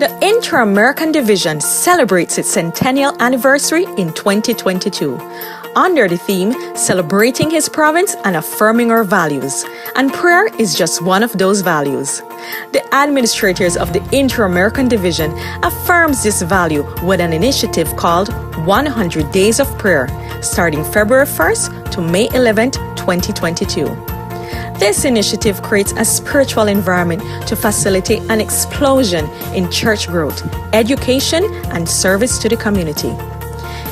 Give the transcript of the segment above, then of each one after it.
The Inter-American Division celebrates its centennial anniversary in 2022 under the theme Celebrating His Province and Affirming Our Values, and prayer is just one of those values. The administrators of the Inter-American Division affirms this value with an initiative called 100 Days of Prayer, starting February 1st to May 11th, 2022. This initiative creates a spiritual environment to facilitate an explosion in church growth, education, and service to the community.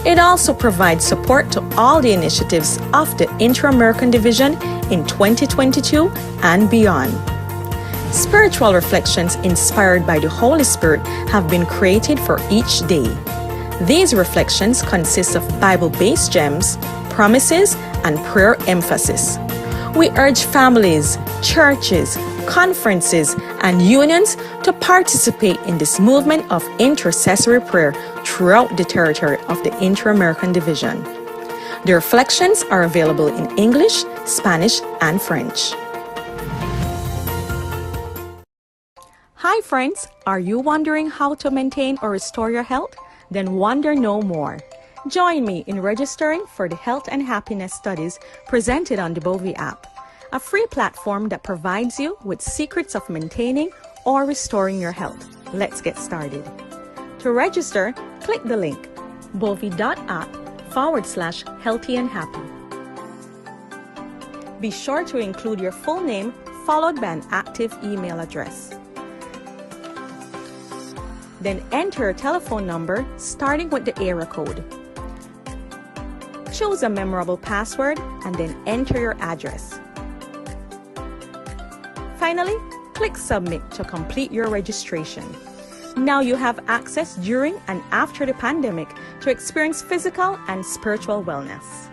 It also provides support to all the initiatives of the Inter-American Division in 2022 and beyond. Spiritual reflections inspired by the Holy Spirit have been created for each day. These reflections consist of Bible-based gems, promises, and prayer emphasis. We urge families, churches, conferences, and unions to participate in this movement of intercessory prayer throughout the territory of the Inter-American Division. The reflections are available in English, Spanish, and French. Hi friends, are you wondering how to maintain or restore your health? Then wonder no more. Join me in registering for the Health and Happiness Studies presented on the B.E.R.T app, a free platform that provides you with secrets of maintaining or restoring your health. Let's get started. To register, click the link bovi.app/healthy and happy. Be sure to include your full name followed by an active email address. Then enter your telephone number starting with the area code. Choose a memorable password and then enter your address. Finally, click Submit to complete your registration. Now you have access during and after the pandemic to experience physical and spiritual wellness.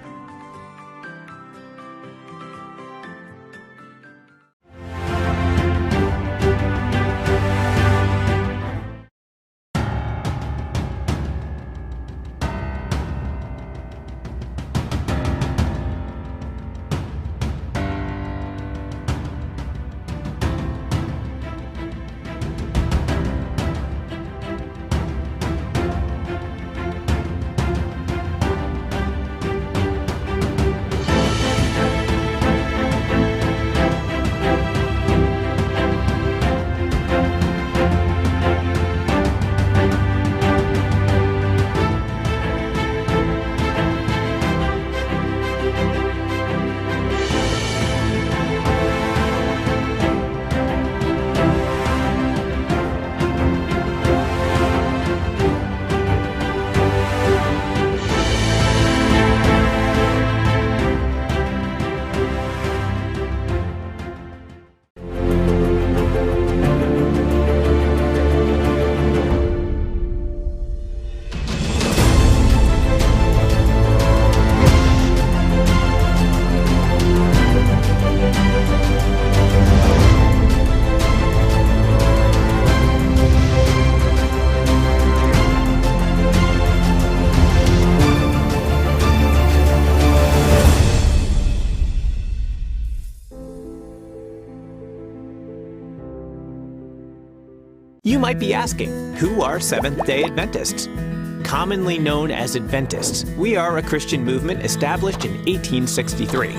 You might be asking, who are Seventh-day Adventists? Commonly known as Adventists, we are a Christian movement established in 1863.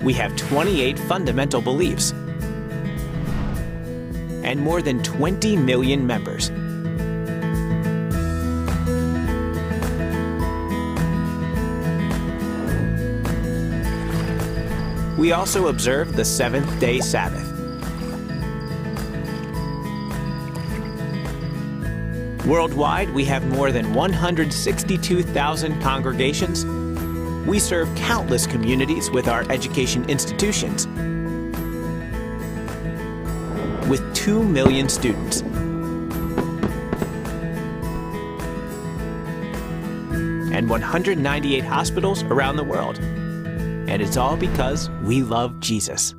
We have 28 fundamental beliefs and more than 20 million members. We also observe the seventh-day Sabbath. Worldwide, we have more than 162,000 congregations. We serve countless communities with our education institutions, with 2 million students. And 198 hospitals around the world. And it's all because we love Jesus.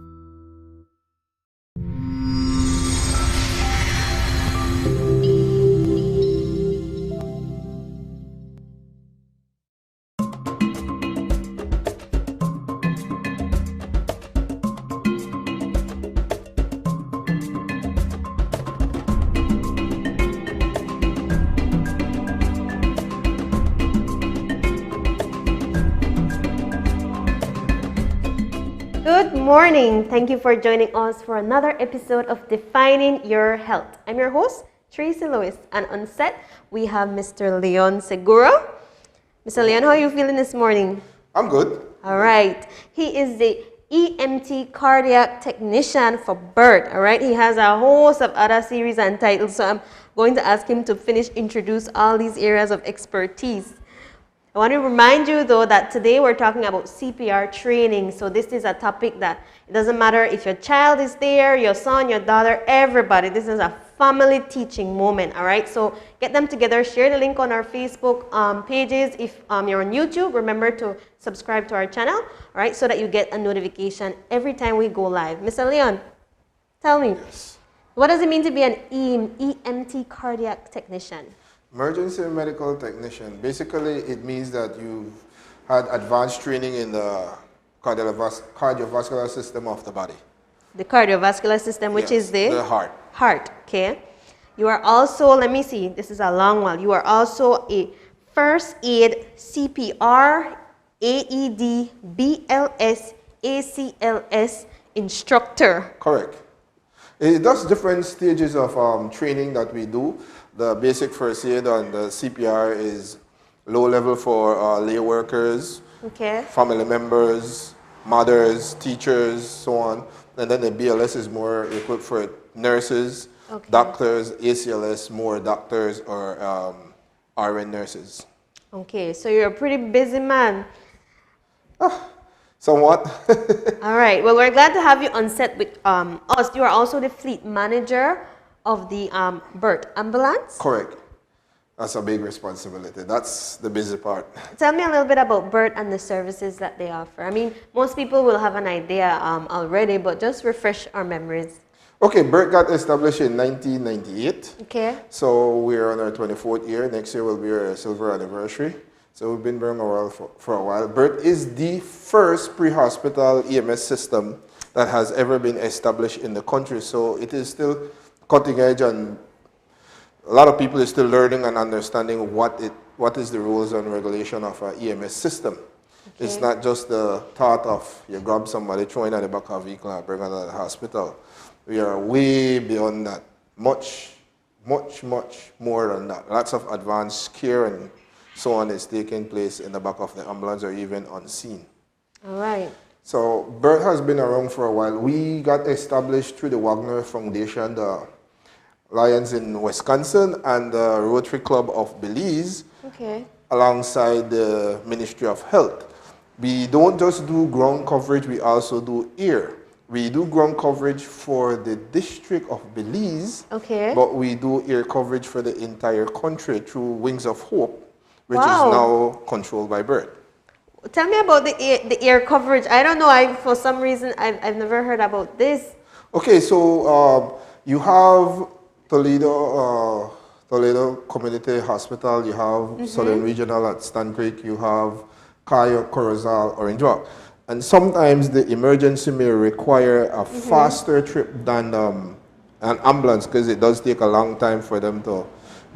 Good morning. Thank you for joining us for another episode of Defining Your Health. I'm your host, Tracy Lewis, and on set we have Mr. Leon Seguro. Mr. Leon, how are you feeling this morning? I'm good. All right. He is the EMT cardiac technician for B.E.R.T. All right. He has a host of other series and titles, so I'm going to ask him to introduce all these areas of expertise. I want to remind you, though, that today we're talking about CPR training. So this is a topic that it doesn't matter if your child is there, your son, your daughter, everybody. This is a family teaching moment, all right? So get them together. Share the link on our Facebook pages. If you're on YouTube, remember to subscribe to our channel, all right, so that you get a notification every time we go live. Mr. Leon, tell me, what does it mean to be an EMT cardiac technician? Emergency medical technician. Basically, it means that you've had advanced training in the cardiovascular system of the body. The cardiovascular system, which is the heart. Heart, okay. You are also, let me see, this is a long one. You are also a first aid CPR, AED, BLS, ACLS instructor. Correct. It does different stages of training that we do. The basic first aid on the CPR is low level for lay workers, family members, mothers, teachers, so on. And then the BLS is more equipped for nurses, doctors, ACLS, more doctors or RN nurses. Okay, so you're a pretty busy man. Somewhat. All right, well, we're glad to have you on set with us. You are also the fleet manager of the B.E.R.T ambulance? Correct. That's a big responsibility. That's the busy part. Tell me a little bit about B.E.R.T and the services that they offer. I mean, most people will have an idea already, but just refresh our memories. Okay, B.E.R.T got established in 1998. Okay. So we're on our 24th year. Next year will be our silver anniversary. So we've been going around for a while. B.E.R.T is the first pre-hospital EMS system that has ever been established in the country. So it is still cutting edge, and a lot of people are still learning and understanding what is the rules and regulation of an EMS system. Okay. It's not just the thought of you grab somebody, throw in at the back of a vehicle and bring them to the hospital. We are way beyond that. Much more than that. Lots of advanced care and so on is taking place in the back of the ambulance or even on scene. All right. So B.E.R.T has been around for a while. We got established through the Wagner Foundation, the Lions in Wisconsin, and the Rotary Club of Belize, alongside the Ministry of Health. We don't just do ground coverage, we also do air. We do ground coverage for the District of Belize, but we do air coverage for the entire country through Wings of Hope, which is now controlled by B.E.R.T. Tell me about the air coverage. I don't know, for some reason, I've never heard about this. Okay, so you have Toledo Community Hospital, you have Southern Regional at Stand Creek, you have Cayo, Corozal, Orange Walk. And sometimes the emergency may require a faster trip than an ambulance, because it does take a long time for them to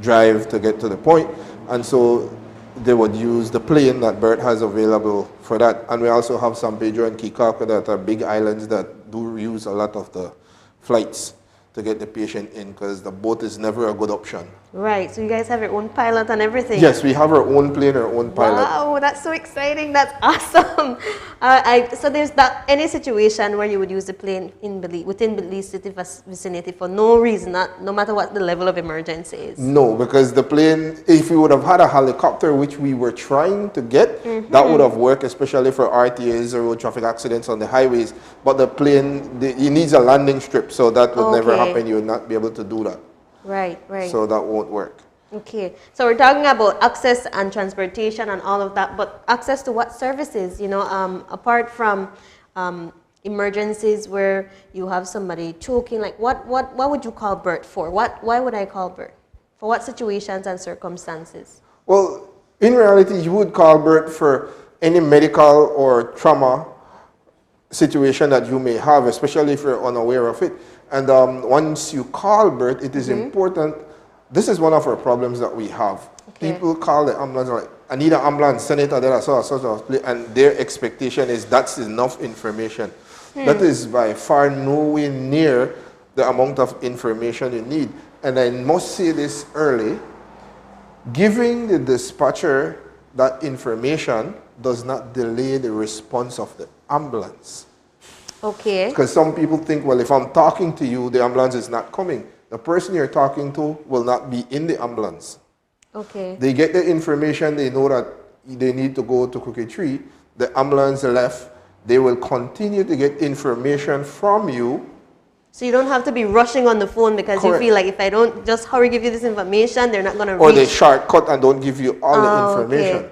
drive to get to the point. And so they would use the plane that B.E.R.T has available for that. And we also have San Pedro and Kikaka that are big islands that do use a lot of the flights to get the patient in, because the boat is never a good option. Right, so you guys have your own pilot and everything? Yes, we have our own plane, our own pilot. Wow, that's so exciting, that's awesome. So there's any situation where you would use the plane within Belize city vicinity for no reason, no matter what the level of emergency is? No, because the plane, if we would have had a helicopter, which we were trying to get, that would have worked, especially for RTAs or road traffic accidents on the highways. But the plane, it needs a landing strip, so that would never happen. You would not be able to do that. Right. So that won't work. Okay, so we're talking about access and transportation and all of that, but access to what services, apart from emergencies where you have somebody choking, like what would you call B.E.R.T for? Why would I call B.E.R.T? For what situations and circumstances? Well, in reality, you would call B.E.R.T for any medical or trauma situation that you may have, especially if you're unaware of it. And once you call B.E.R.T, it is important. This is one of our problems that we have. People call the ambulance, like, I need an ambulance, send it to there, and their expectation is that's enough information. That is by far nowhere near the amount of information you need. And I must say this early, giving the dispatcher that information does not delay the response of the ambulance. Okay. Because some people think, well, if I'm talking to you, the ambulance is not coming. The person you're talking to will not be in the ambulance. Okay. They get the information, they know that they need to go to Crooked Tree. The ambulance left. They will continue to get information from you. So you don't have to be rushing on the phone because Correct. you feel like if I don't just hurry give you this information, they're not going to reach. Or they shortcut and don't give you all the information. Okay.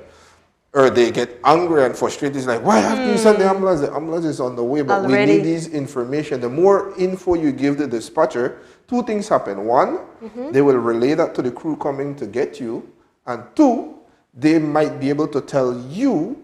Or they get angry and frustrated. It's like, why haven't you sent the ambulance? The ambulance is on the way, but Already. we need this information. The more info you give the dispatcher, two things happen. One, they will relay that to the crew coming to get you. And two, they might be able to tell you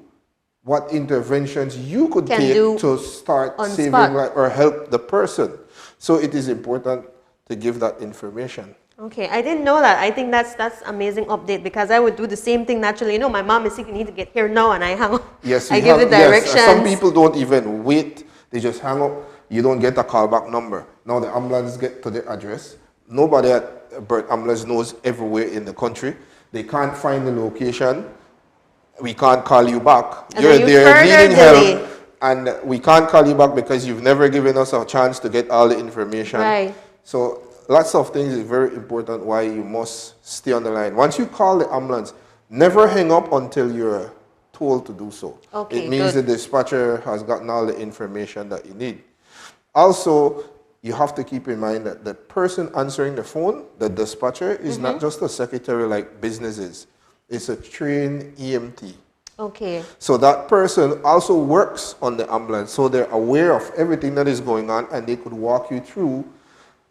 what interventions you could take to start saving life or help the person. So it is important to give that information. Okay, I didn't know that. I think that's amazing update because I would do the same thing naturally. You know, my mom is sick, you need to get here now, and I hang up. Yes, I give the directions. Yes, some people don't even wait. They just hang up. You don't get a callback number. Now the ambulance get to the address. Nobody at B.E.R.T ambulance knows everywhere in the country. They can't find the location. We can't call you back. And You're then there needing help, and we can't call you back because you've never given us a chance to get all the information. Right. So lots of things is very important why you must stay on the line. Once you call the ambulance, never hang up until you're told to do so. Okay, it means the dispatcher has gotten all the information that you need. Also, you have to keep in mind that the person answering the phone, the dispatcher, is not just a secretary like business is. It's a trained EMT. Okay. So that person also works on the ambulance, so they're aware of everything that is going on, and they could walk you through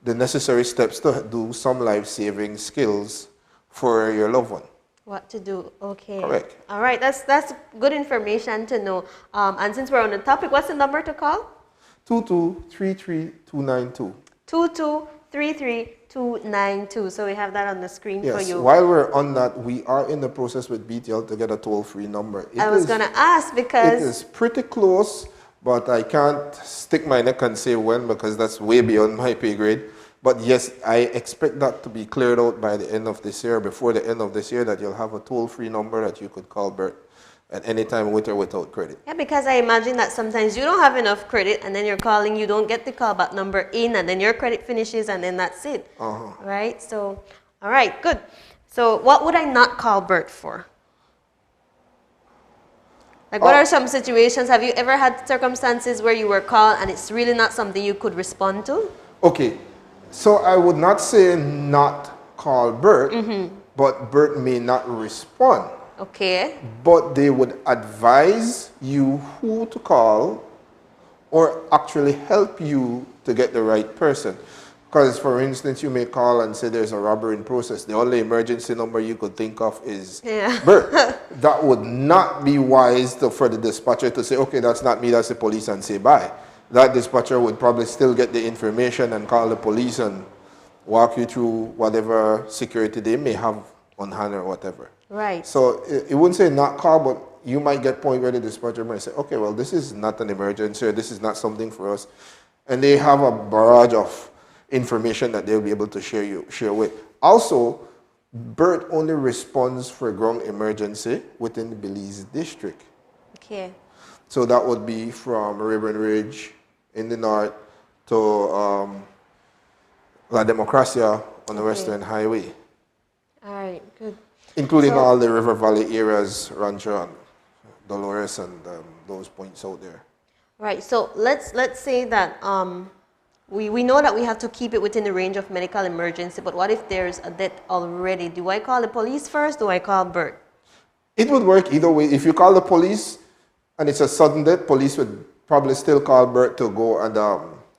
the necessary steps to do some life-saving skills for your loved one. What to do? Okay. Correct. All right. That's good information to know. And since we're on the topic, what's the number to call? 2233-292. 2233-292. So we have that on the screen for Yes. you. While we're on that, we are in the process with BTL to get a toll-free number. I was going to ask because it is pretty close, but I can't stick my neck and say when because that's way beyond my pay grade. But yes, I expect that to be cleared out by the end of this year, before the end of this year, that you'll have a toll-free number that you could call B.E.R.T at any time with or without credit. Yeah, because I imagine that sometimes you don't have enough credit and then you're calling, you don't get the callback number in, and then your credit finishes and then that's it. Right? So, all right, good. So what would I not call B.E.R.T for? Like what are some situations, have you ever had circumstances where you were called and it's really not something you could respond to? Okay, so I would not say not call B.E.R.T, but B.E.R.T may not respond. Okay. But they would advise you who to call or actually help you to get the right person. Because, for instance, you may call and say there's a robbery in process. The only emergency number you could think of is B.E.R.T. That would not be wise for the dispatcher to say, okay, that's not me, that's the police, and say bye. That dispatcher would probably still get the information and call the police and walk you through whatever security they may have on hand or whatever. Right. So it wouldn't say not call, but you might get point where the dispatcher might say, okay, well, this is not an emergency, or this is not something for us. And they have a barrage of information that they'll be able to share with. Also, B.E.R.T only responds for ground emergency within the Belize district. Okay. So that would be from Ribbon Ridge in the north to La Democracia on the Western Highway. All right, good. Including all the River Valley areas, Rancho and Dolores and those points out there. Right, so let's say that we know that we have to keep it within the range of medical emergency, but what if there's a death already? Do I call the police first? Do I call B.E.R.T? It would work either way. If you call the police and it's a sudden death, police would probably still call B.E.R.T to go and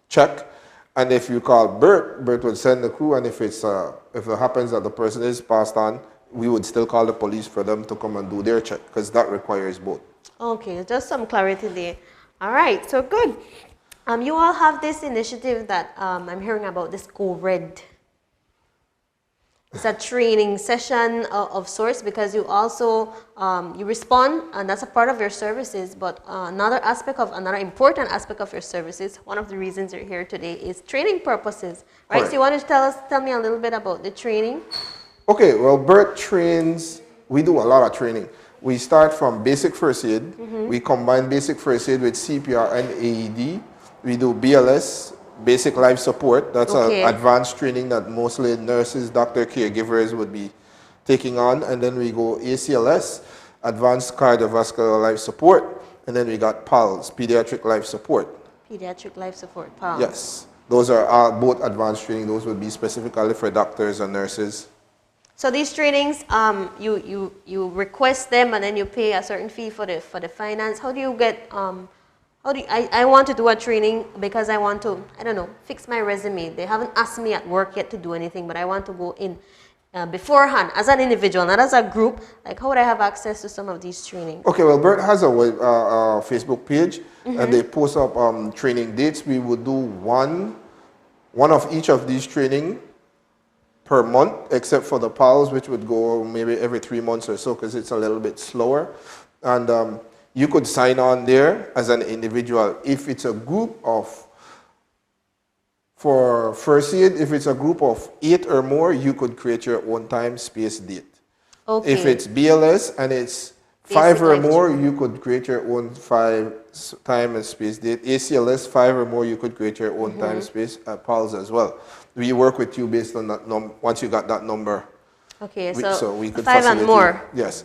check. And if you call B.E.R.T, B.E.R.T would send the crew, and if it happens that the person is passed on, we would still call the police for them to come and do their check, because that requires both. Okay, just some clarity there. All right, so good. You all have this initiative that I'm hearing about, this Go Red. it's a training session of sorts, because you also you respond, and that's a part of your services. But another important aspect of your services, one of the reasons you're here today, is training purposes, right? Correct. So you want to tell me a little bit about the training? Okay, well, B.E.R.T trains, we do a lot of training. We start from basic first aid. We combine basic first aid with CPR and AED. We do BLS, basic life support. That's Okay. an advanced training that mostly nurses, doctor, caregivers would be taking on. And then we go ACLS, advanced cardiovascular life support. And then we got PALS, pediatric life support. Pediatric life support, PALS. Yes, those are both advanced training. Those would be specifically for doctors and nurses. So these trainings, you request them, and then you pay a certain fee for the finance. How do you get? I want to do a training because I want to, I don't know, fix my resume. They haven't asked me at work yet to do anything, but I want to go in beforehand as an individual, not as a group. Like, how would I have access to some of these trainings? Okay, well, B.E.R.T has a Facebook page, and they post up training dates. We would do one of each of these training per month, except for the PALS, which would go maybe every 3 months or so, because it's a little bit slower. And you could sign on there as an individual. If it's a group for first aid, if it's a group of 8 or more, you could create your own time, space, date. Okay. If it's BLS and it's 5 or more, you could create your own time and space date. ACLS, 5 or more, you could create your own time, space, PALS as well. We work with you based on that once you got that number. Okay, So we could 5 and more. you. Yes.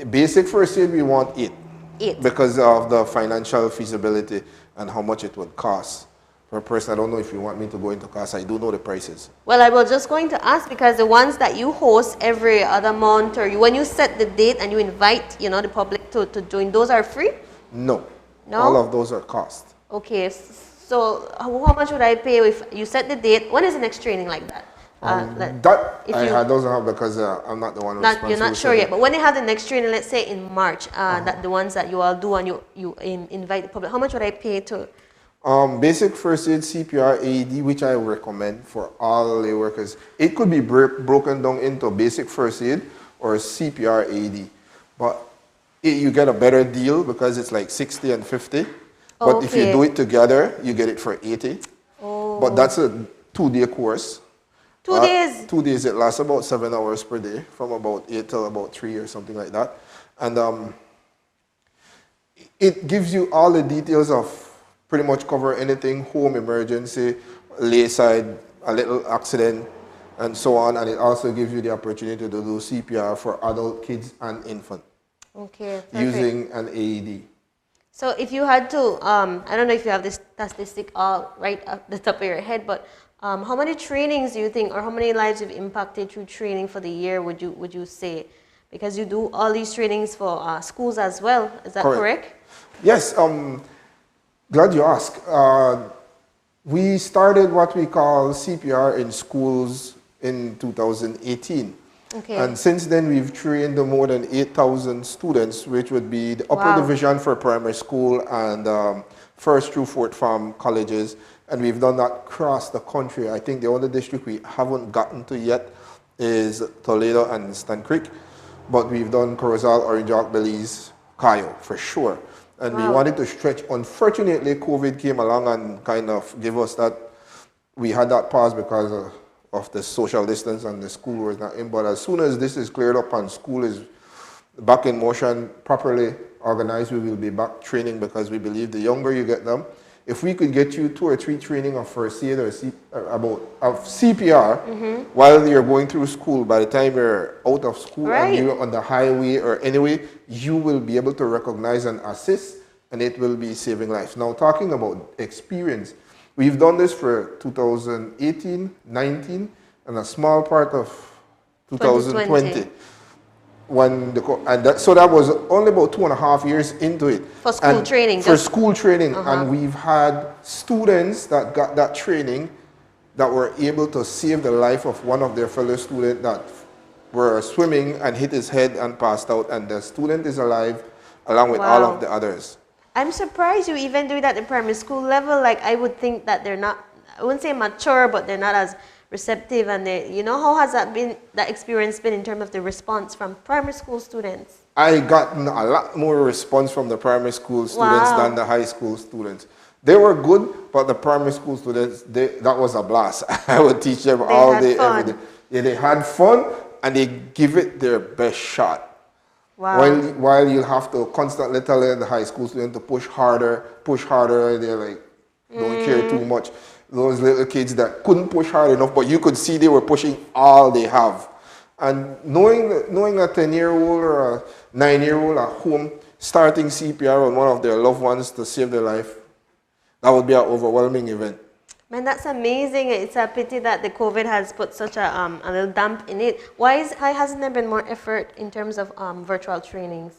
Basic first aid, we want 8. 8. Because of the financial feasibility and how much it would cost. Per person, I don't know if you want me to go into cost. I do know the prices. Well, I was just going to ask, because the ones that you host every other month, or when you set the date and you invite, the public to join, those are free? No. No? All of those are cost. Okay, so how much would I pay if you set the date? When is the next training like that? I don't know, because I'm not the one responsible. You're not sure yet, but when you have the next training, let's say in March, that the ones that you all do, and you invite the public, how much would I pay to? Basic first aid, CPR, AED, which I recommend for all lay workers. It could be broken down into basic first aid or CPR, AED, but you get a better deal because it's like 60 and 50. But if you do it together, you get it for 80. Oh. But that's a 2-day course. 2 days? 2 days. It lasts about 7 hours per day, from about 8 till about 3 or something like that. And it gives you all the details of pretty much cover anything: home emergency, layside, a little accident, and so on. And it also gives you the opportunity to do CPR for adult, kids, and infant. Okay, perfect. Using an AED. So if you had to, I don't know if you have this statistic right at the top of your head, but how many trainings do you think, or how many lives you've impacted through training for the year, would you say? Because you do all these trainings for schools as well. Is that correct? Yes. Glad you asked. We started what we call CPR in schools in 2018. Okay. And since then, we've trained more than 8,000 students, which would be the upper division for primary school and first through fourth form colleges. And we've done that across the country. I think the only district we haven't gotten to yet is Toledo and Stan Creek. But we've done Corozal, Orange Arc, Belize, Cayo, for sure. And we wanted to stretch. Unfortunately, COVID came along and kind of gave us that. We had that pause because of the social distance and the school was not in. But as soon as this is cleared up and school is back in motion, properly organized, we will be back training, because we believe the younger you get them, if we could get you 2 or 3 training of first aid or of CPR while you're going through school, by the time you're out of school and you're on the highway or anyway, you will be able to recognize and assist, and it will be saving lives. Now, talking about experience, we've done this for 2018, 19, and a small part of 2020. So that was only about 2.5 years into it. For school training. For school training. And we've had students that got that training that were able to save the life of one of their fellow students that were swimming and hit his head and passed out. And the student is alive along with all of the others. I'm surprised you even do that in primary school level. Like, I would think that they're not, I wouldn't say mature, but they're not as receptive, and how has that experience been in terms of the response from primary school students? I gotten a lot more response from the primary school students than the high school students. They were good, but the primary school students, that was a blast. I would teach them all day, every day. Yeah, they had fun, and they give it their best shot. Wow. While you have to constantly tell the high school student to push harder, they're like, don't care too much. Those little kids that couldn't push hard enough, but you could see they were pushing all they have. And knowing a 10-year-old or a 9-year-old at home starting CPR on one of their loved ones to save their life, that would be an overwhelming event. Man, that's amazing. It's a pity that the COVID has put such a little damp in it. Why hasn't there been more effort in terms of virtual trainings?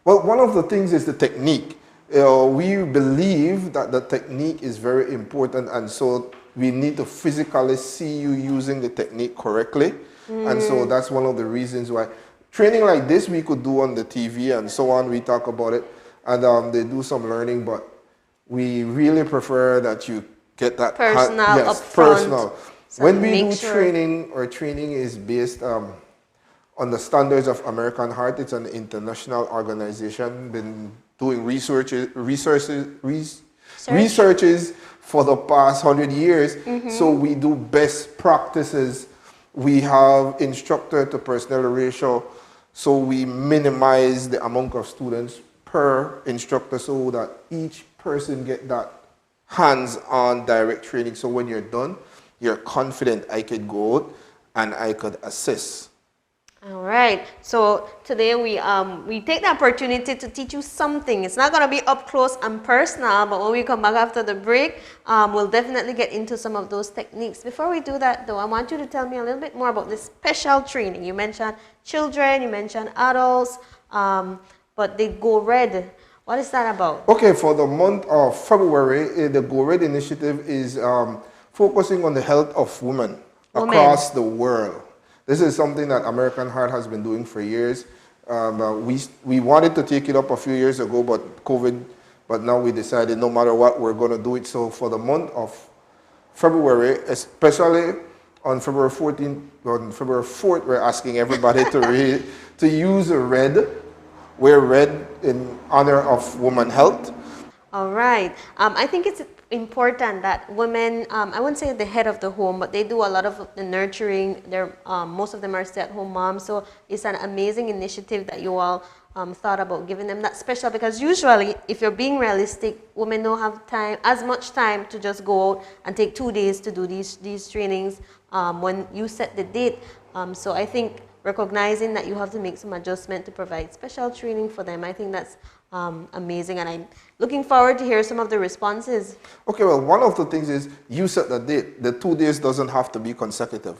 Well, one of the things is the technique. We believe that the technique is very important, and so we need to physically see you using the technique correctly. And so that's one of the reasons why training like this we could do on the TV and so on. We talk about it, and they do some learning, but we really prefer that you get that personal upfront. Personal. So when we do training, our training is based on the standards of American Heart. It's an international organization, been doing researches for the past 100 years. So we do best practices. We have instructor to personnel ratio, so we minimize the amount of students per instructor so that each person get that hands-on direct training. So when you're done, you're confident I could go out and I could assist. All right. So today we take the opportunity to teach you something. It's not going to be up close and personal, but when we come back after the break, we'll definitely get into some of those techniques. Before we do that, though, I want you to tell me a little bit more about this special training. You mentioned children, you mentioned adults, but they go red. What is that about? Okay, for the month of February, the Go Red initiative is focusing on the health of women across the world. This is something that American Heart has been doing for years. We wanted to take it up a few years ago, but COVID, but now we decided no matter what, we're going to do it. So for the month of February, especially on February 14th, on February 4th, we're asking everybody to use red. Wear red in honor of women health. All right. I think it's important that women, I wouldn't say the head of the home, but they do a lot of the nurturing. Most of them are stay-at-home moms, so it's an amazing initiative that you all thought about giving them that special, because usually, if you're being realistic, women don't have as much time to just go out and take 2 days to do these trainings when you set the date. So I think recognizing that you have to make some adjustment to provide special training for them, I think that's amazing, and I'm looking forward to hear some of the responses. Okay, well, one of the things is you set the date. The 2 days doesn't have to be consecutive.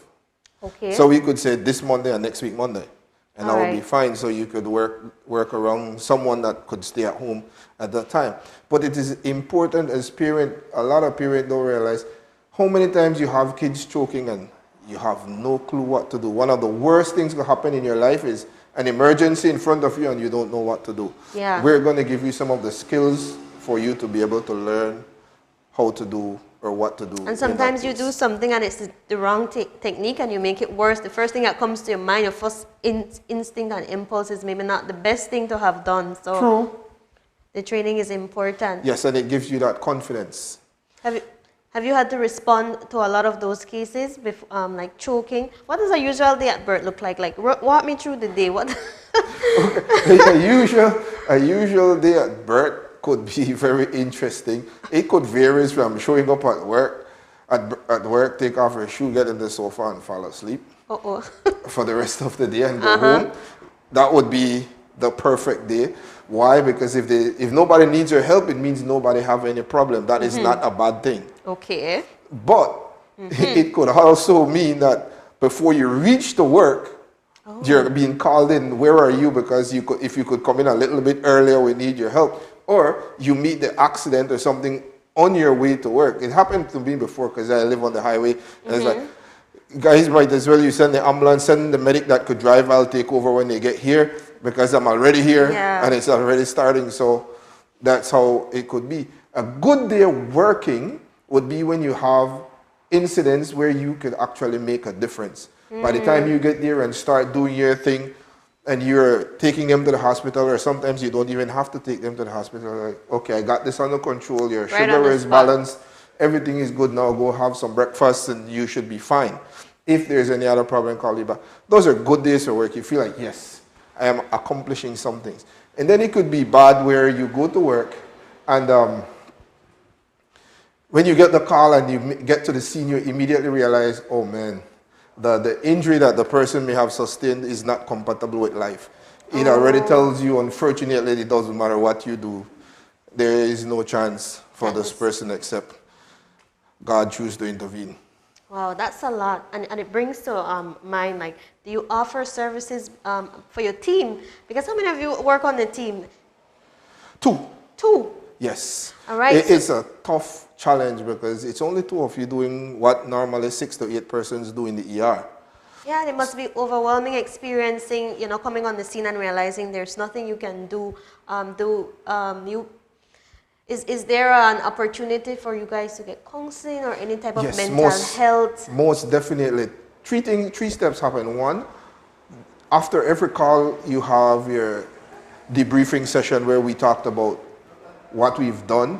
Okay. So we could say this Monday and next week Monday, and All that right. would be fine. So you could work around someone that could stay at home at that time. But it is important as parent. A lot of parents don't realize how many times you have kids choking and you have no clue what to do. One of the worst things that happen in your life is an emergency in front of you and you don't know what to do. Yeah. We're going to give you some of the skills for you to be able to learn how to do or what to do. And sometimes you do something and it's the wrong technique and you make it worse. The first thing that comes to your mind, your first instinct and impulse is maybe not the best thing to have done. So True. The training is important. Yes, and it gives you that confidence. Have you had to respond to a lot of those cases, like choking? What does a usual day at B.E.R.T look like? Like, walk me through the day. What? A usual day at B.E.R.T could be very interesting. It could vary from showing up at work, take off your shoe, get in the sofa and fall asleep for the rest of the day and go home. That would be the perfect day. Why? Because if nobody needs your help, it means nobody have any problem. That is not a bad thing. Okay. But it could also mean that before you reach to work, you're being called in. Where are you? Because if you could come in a little bit earlier, we need your help. Or you meet the accident or something on your way to work. It happened to me before because I live on the highway. And it's like, guys, might as well you send the ambulance, send the medic that could drive. I'll take over when they get here because I'm already here and it's already starting. So that's how it could be. A good day of working would be when you have incidents where you could actually make a difference. By the time you get there and start doing your thing, and you're taking them to the hospital, or sometimes you don't even have to take them to the hospital. Like, okay, I got this under control, your sugar is balanced, everything is good now, go have some breakfast and you should be fine. If there's any other problem, call you back. Those are good days for work. You feel like, yes, I am accomplishing some things. And then it could be bad where you go to work and when you get the call and you get to the scene, you immediately realize, oh man, the injury that the person may have sustained is not compatible with life. It already tells you, unfortunately, it doesn't matter what you do. There is no chance for this person except God choose to intervene. Wow, that's a lot. And it brings to mind, like, do you offer services for your team? Because how many of you work on the team? Two? Yes. All right. It's a tough challenge because it's only 2 of you doing what normally 6 to 8 persons do in the ER. Yeah, it must be overwhelming experiencing, coming on the scene and realizing there's nothing you can do. Is there an opportunity for you guys to get counseling or any type of mental health? Most definitely. 3 steps happen. 1, after every call, you have your debriefing session where we talked about what we've done.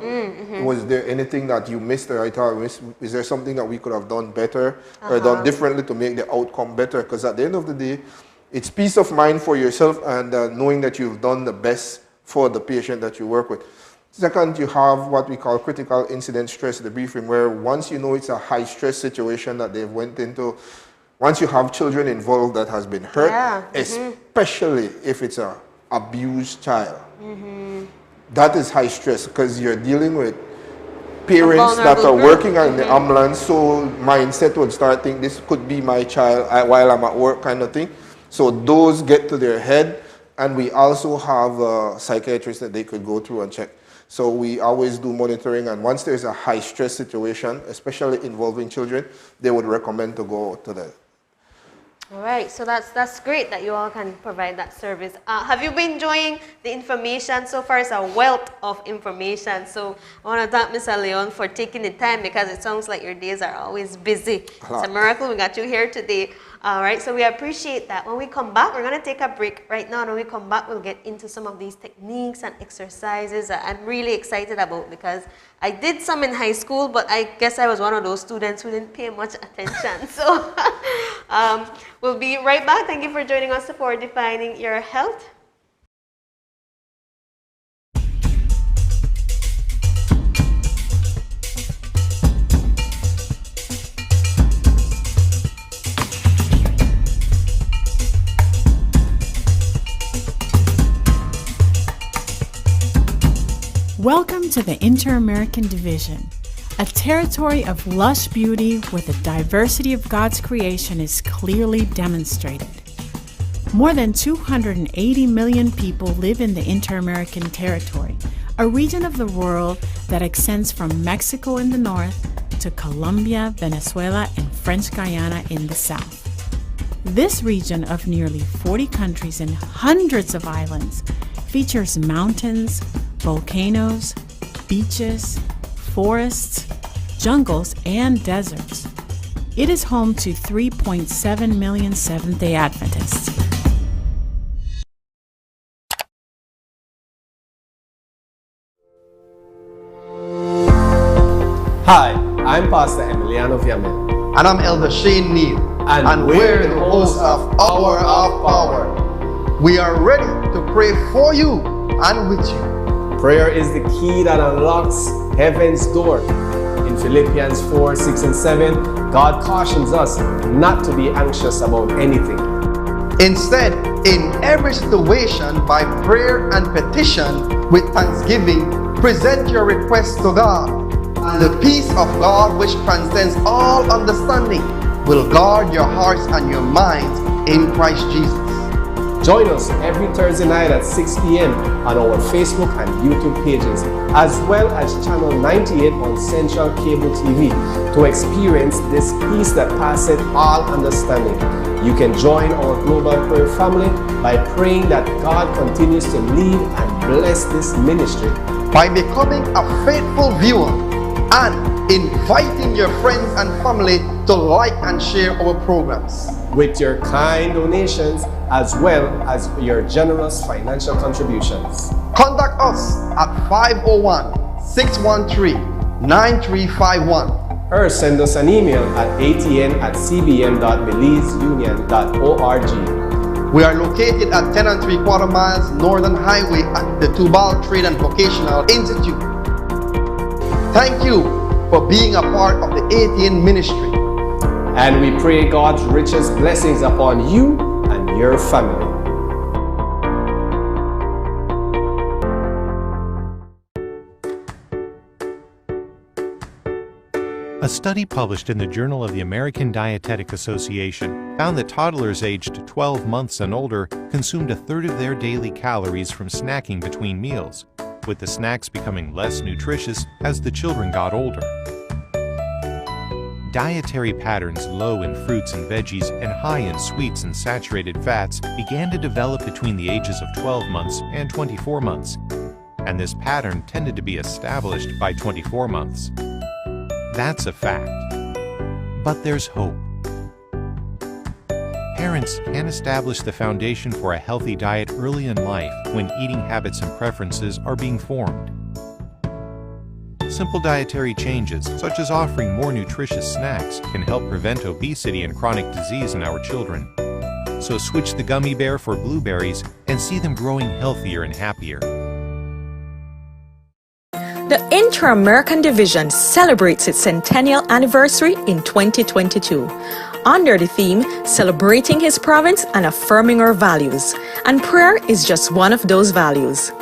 Was there anything that you missed or I thought is there something that we could have done better or done differently to make the outcome better? Because at the end of the day, it's peace of mind for yourself and knowing that you've done the best for the patient that you work with. Second, you have what we call critical incident stress debriefing, where once you know it's a high stress situation that they've went into, once you have children involved that has been hurt, especially if it's an abused child. That is high stress because you're dealing with parents that are working in the ambulance, so mindset would start thinking this could be my child while I'm at work kind of thing. So those get to their head, and we also have psychiatrists that they could go through and check. So we always do monitoring, and once there's a high stress situation, especially involving children, they would recommend to go to the. All right, so that's great that you all can provide that service. Have you been enjoying the information? So far, it's a wealth of information. So I want to thank Mr. Leon for taking the time because it sounds like your days are always busy. It's a miracle we got you here today. All right, so we appreciate that. When we come back, we're going to take a break right now. And when we come back, we'll get into some of these techniques and exercises that I'm really excited about because I did some in high school, but I guess I was one of those students who didn't pay much attention. So we'll be right back. Thank you for joining us for Defining Your Health. Welcome to the Inter-American Division, a territory of lush beauty where the diversity of God's creation is clearly demonstrated. More than 280 million people live in the Inter-American Territory, a region of the world that extends from Mexico in the north to Colombia, Venezuela, and French Guiana in the south. This region of nearly 40 countries and hundreds of islands features mountains, volcanoes, beaches, forests, jungles, and deserts. It is home to 3.7 million Seventh-day Adventists. Hi, I'm Pastor Emiliano Viamel. And I'm Elder Shane Neal. And we're the hosts of Hour of Power. We are ready to pray for you and with you. Prayer is the key that unlocks heaven's door. In Philippians 4, 6, and 7, God cautions us not to be anxious about anything. Instead, in every situation, by prayer and petition, with thanksgiving, present your requests to God. And the peace of God, which transcends all understanding, will guard your hearts and your minds in Christ Jesus. Join us every Thursday night at 6 p.m. on our Facebook and YouTube pages, as well as Channel 98 on Central Cable TV, to experience this peace that passeth all understanding. You can join our global prayer family by praying that God continues to lead and bless this ministry. By becoming a faithful viewer and inviting your friends and family to like and share our programs. With your kind donations as well as your generous financial contributions. Contact us at 501-613-9351 or send us an email at atn@cbn.belizeunion.org. We are located at 10 3/4 miles Northern Highway at the Tubal Trade and Vocational Institute. Thank you for being a part of the ATN ministry. And we pray God's richest blessings upon you and your family. A study published in the Journal of the American Dietetic Association found that toddlers aged 12 months and older consumed a third of their daily calories from snacking between meals, with the snacks becoming less nutritious as the children got older. Dietary patterns low in fruits and veggies and high in sweets and saturated fats began to develop between the ages of 12 months and 24 months, and this pattern tended to be established by 24 months. That's a fact. But there's hope. Parents can establish the foundation for a healthy diet early in life when eating habits and preferences are being formed. Simple dietary changes, such as offering more nutritious snacks, can help prevent obesity and chronic disease in our children. So switch the gummy bear for blueberries and see them growing healthier and happier. The Inter-American Division celebrates its centennial anniversary in 2022 under the theme Celebrating His Province and Affirming Our Values, and prayer is just one of those values.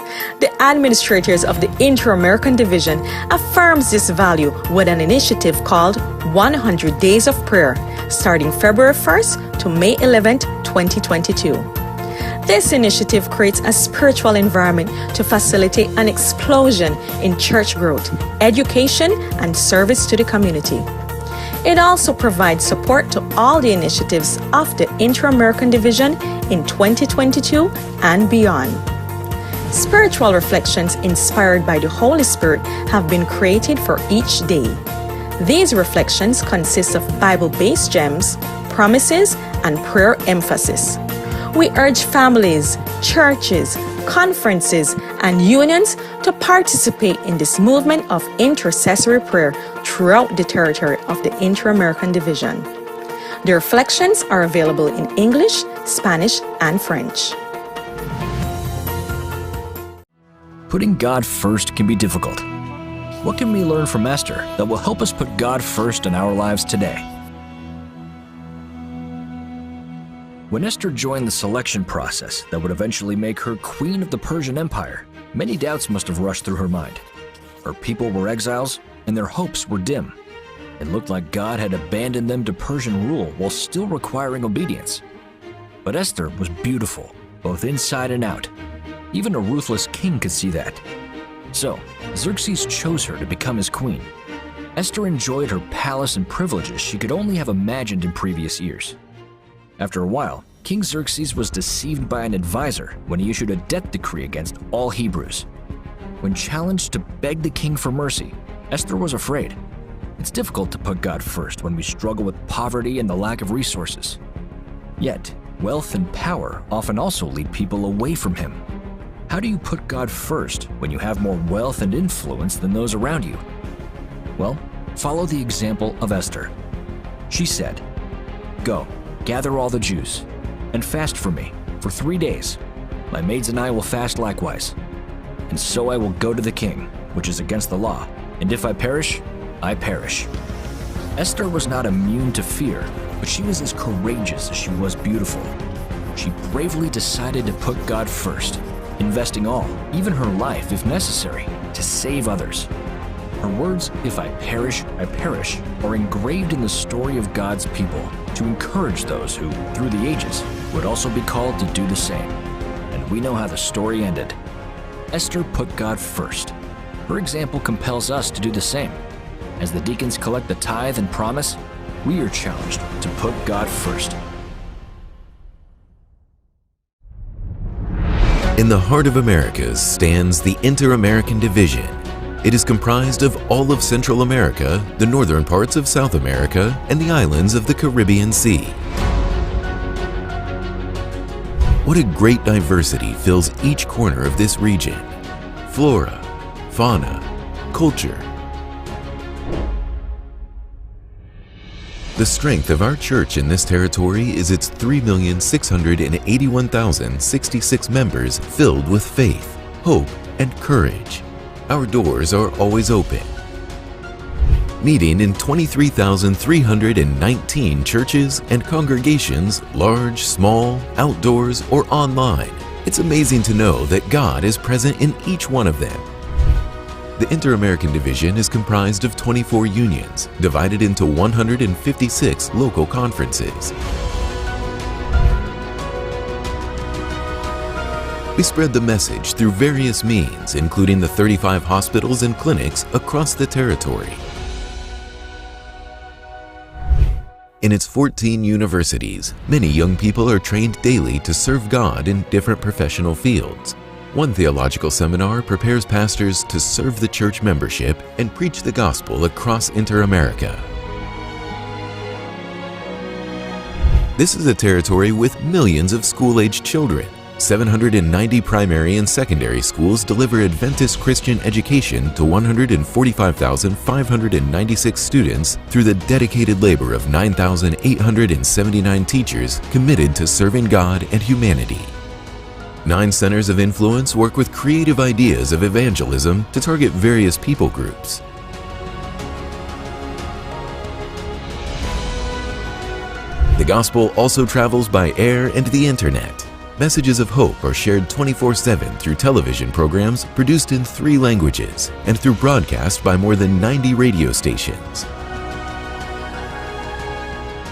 The administrators of the Inter-American Division affirms this value with an initiative called 100 Days of Prayer, starting February 1st to May 11th, 2022. This initiative creates a spiritual environment to facilitate an explosion in church growth, education, and service to the community. It also provides support to all the initiatives of the Inter-American Division in 2022 and beyond. Spiritual reflections inspired by the Holy Spirit have been created for each day. These reflections consist of Bible-based gems, promises, and prayer emphasis. We urge families, churches, conferences, and unions to participate in this movement of intercessory prayer throughout the territory of the Inter-American Division. The reflections are available in English, Spanish, and French. Putting God first can be difficult. What can we learn from Esther that will help us put God first in our lives today? When Esther joined the selection process that would eventually make her queen of the Persian Empire, many doubts must have rushed through her mind. Her people were exiles, and their hopes were dim. It looked like God had abandoned them to Persian rule while still requiring obedience. But Esther was beautiful, both inside and out. Even a ruthless king could see that. So, Xerxes chose her to become his queen. Esther enjoyed her palace and privileges she could only have imagined in previous years. After a while, King Xerxes was deceived by an advisor when he issued a death decree against all Hebrews. When challenged to beg the king for mercy, Esther was afraid. It's difficult to put God first when we struggle with poverty and the lack of resources. Yet, wealth and power often also lead people away from Him. How do you put God first when you have more wealth and influence than those around you? Well, follow the example of Esther. She said, "Go, gather all the Jews, and fast for me for 3 days. My maids and I will fast likewise. And so I will go to the king, which is against the law, and if I perish, I perish." Esther was not immune to fear, but she was as courageous as she was beautiful. She bravely decided to put God first, investing all, even her life if necessary, to save others. Her words, "If I perish, I perish," are engraved in the story of God's people to encourage those who, through the ages, would also be called to do the same. And we know how the story ended. Esther put God first. Her example compels us to do the same. As the deacons collect the tithe and promise, we are challenged to put God first. In the heart of America stands the Inter-American Division, It is comprised of all of Central America, the northern parts of South America, and the islands of the Caribbean Sea. What a great diversity fills each corner of this region. Flora, fauna, culture. The strength of our church in this territory is its 3,681,066 members filled with faith, hope, and courage. Our doors are always open. Meeting in 23,319 churches and congregations, large, small, outdoors, or online. It's amazing to know that God is present in each one of them. The Inter-American Division is comprised of 24 unions, divided into 156 local conferences. We spread the message through various means, including the 35 hospitals and clinics across the territory. In its 14 universities, many young people are trained daily to serve God in different professional fields. One theological seminar prepares pastors to serve the church membership and preach the gospel across Inter-America. This is a territory with millions of school-aged children. 790 primary and secondary schools deliver Adventist Christian education to 145,596 students through the dedicated labor of 9,879 teachers committed to serving God and humanity. 9 centers of influence work with creative ideas of evangelism to target various people groups. The gospel also travels by air and the internet. Messages of hope are shared 24/7 through television programs produced in 3 languages and through broadcast by more than 90 radio stations.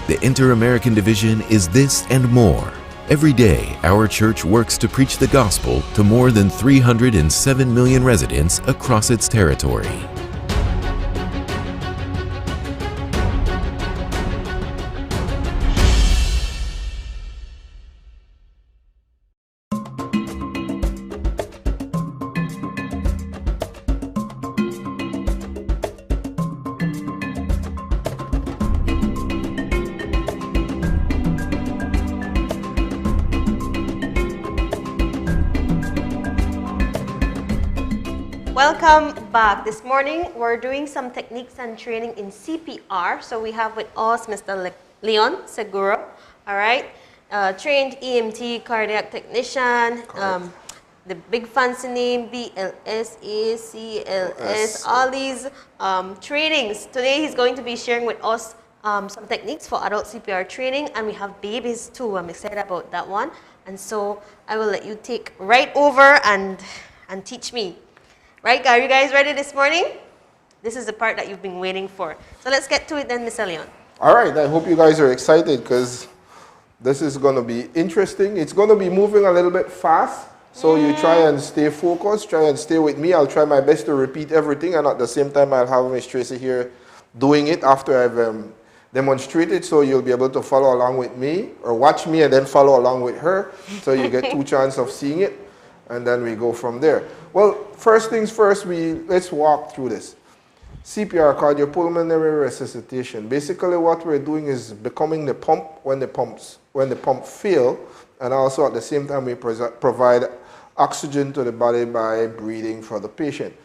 The Inter-American Division is this and more. Every day, our church works to preach the gospel to more than 307 million residents across its territory. Welcome back. This morning we're doing some techniques and training in CPR. So we have with us Mr. Leon Seguro, all right, trained EMT cardiac technician, the big fancy name BLS, ACLS, all these trainings. Today he's going to be sharing with us some techniques for adult CPR training, and we have babies too. I'm excited about that one. And so I will let you take right over and teach me. Right, are you guys ready this morning? This is the part that you've been waiting for. So let's get to it then, Mr. Leon. All right, I hope you guys are excited because this is going to be interesting. It's going to be moving a little bit fast, so you try and stay focused, try and stay with me. I'll try my best to repeat everything, and at the same time, I'll have Miss Tracy here doing it after I've demonstrated, so you'll be able to follow along with me, or watch me and then follow along with her, so you get 2 chances of seeing it, and then we go from there. Well, first things first, let's walk through this. CPR, cardiopulmonary resuscitation. Basically what we're doing is becoming the pump when the pump fail, and also at the same time we provide oxygen to the body by breathing for the patient.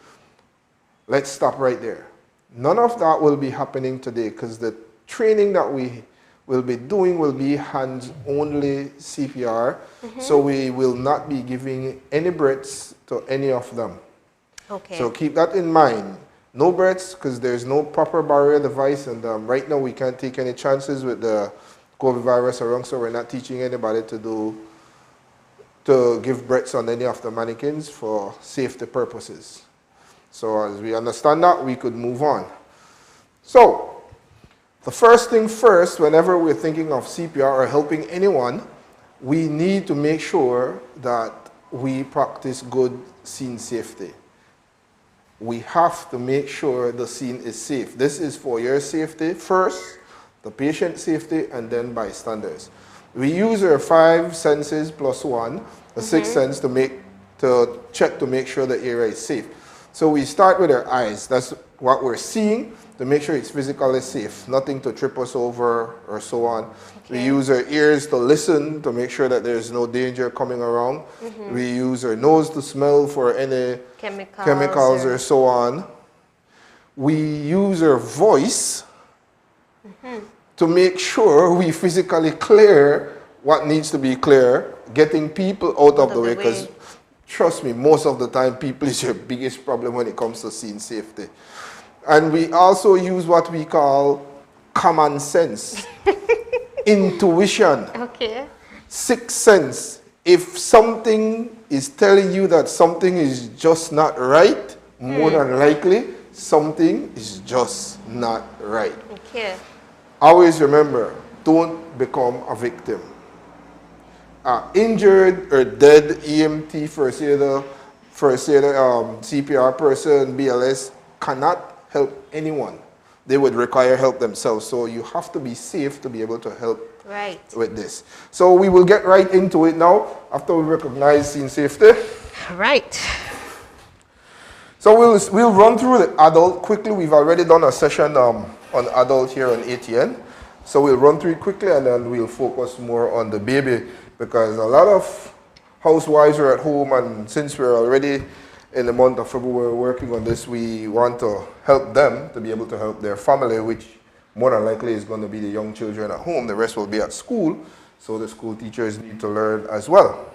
Let's stop right there. None of that will be happening today because the training that we will be doing will be hands-only CPR, so we will not be giving any breaths to any of them. Okay. So keep that in mind. No breaths because there's no proper barrier device, and right now we can't take any chances with the COVID virus around, so we're not teaching anybody to give breaths on any of the mannequins for safety purposes. So as we understand that, we could move on. So the first thing first, whenever we're thinking of CPR or helping anyone, we need to make sure that we practice good scene safety. We have to make sure the scene is safe. This is for your safety first, the patient safety, and then bystanders. We use our 5 senses plus 1, the 6th sense, to check to make sure the area is safe. So we start with our eyes. That's what we're seeing to make sure it's physically safe. Nothing to trip us over or so on. We use our ears to listen to make sure that there's no danger coming around. We use our nose to smell for any chemicals or so on. We use our voice to make sure we physically clear what needs to be clear, getting people out of the way, because trust me, most of the time people is your biggest problem when it comes to scene safety. And we also use what we call common sense, intuition, sixth sense. If something is telling you that something is just not right, more than likely, something is just not right. Always remember, don't become a victim. Injured or dead EMT, first aider, CPR person, BLS, cannot help anyone. They would require help themselves. So you have to be safe to be able to help with this. So we will get right into it now after we recognize scene safety. Right. So we'll run through the adult quickly. We've already done a session on adult here on ATN. So we'll run through it quickly and then we'll focus more on the baby, because a lot of housewives are at home, and since we're already in the month of February working on this, we want to help them to be able to help their family, which more than likely is going to be the young children at home. The rest will be at school, so the school teachers need to learn as well.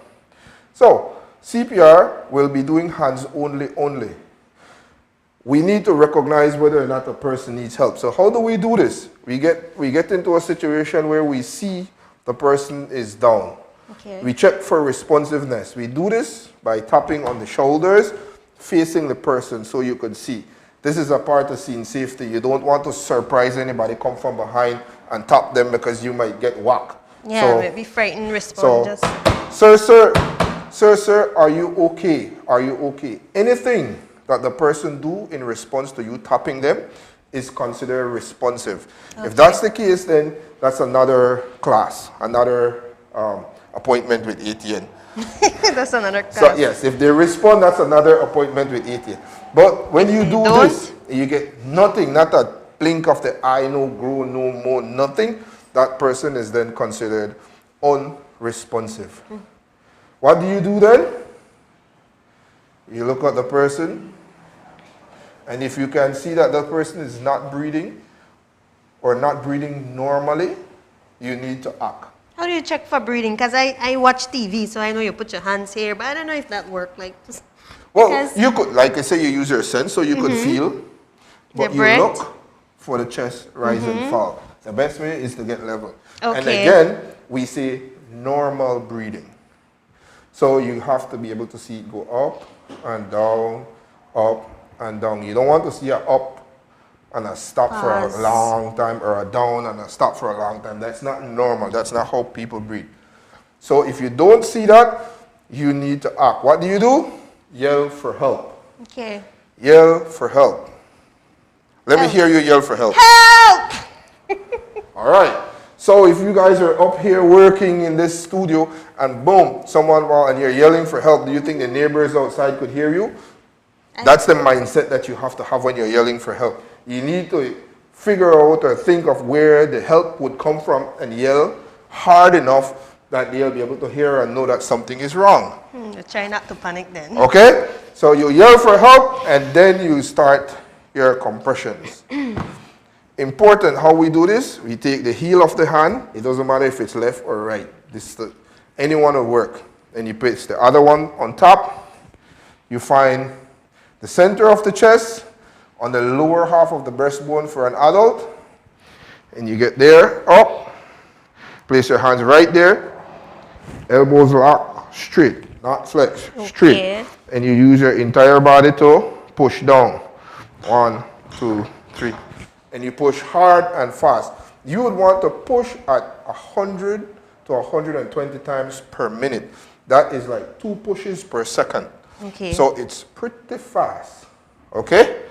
So CPR will be doing hands only. We need to recognize whether or not a person needs help. So how do we do this? We get into a situation where we see the person is down. We check for responsiveness. We do this by tapping on the shoulders, facing the person so you can see. This is a part of scene safety. You don't want to surprise anybody, come from behind and tap them because you might get whacked. Yeah, so, be frightened, respond. So, sir, are you okay? Are you okay? Anything that the person do in response to you tapping them is considered responsive. If that's the case, then that's another class, another appointment with ATN. That's another class. So yes, if they respond, that's another appointment with ATN. But when you do this, you get nothing, not a blink of the eye, no groan, no more, nothing. That person is then considered unresponsive. What do you do then? You look at the person, and if you can see that the person is not breathing or not breathing normally, you need to act. How do you check for breathing? Because I watch TV, so I know you put your hands here, but I don't know if that works. Well, you could, like I say, you use your sense, so you could feel, but you look for the chest rise and fall. The best way is to get level. And again, we say normal breathing. So you have to be able to see it go up and down, up and down. You don't want to see a up and a stop for a long time, or a down and a stop for a long time. That's not normal. That's not how people breathe. So if you don't see that, you need to act. What do? Yell for help. Okay. Yell for help. Let me hear you yell for help. Help! All right. So if you guys are up here working in this studio and boom, and you're yelling for help, do you think the neighbors outside could hear you? That's the mindset that you have to have when you're yelling for help. You need to figure out or think of where the help would come from and yell hard enough that they'll be able to hear and know that something is wrong. Try not to panic then. Okay? So you yell for help and then you start your compressions. Important how we do this. We take the heel of the hand. It doesn't matter if it's left or right. Any one will work. And you place the other one on top. You find the center of the chest on the lower half of the breastbone for an adult. And you get there, up. Place your hands right there. Elbows locked, straight, not flex, straight. And you use your entire body to push down. 1, 2, 3. And you push hard and fast. You would want to push at 100 to 120 times per minute. That is like 2 pushes per second. So it's pretty fast. Okay?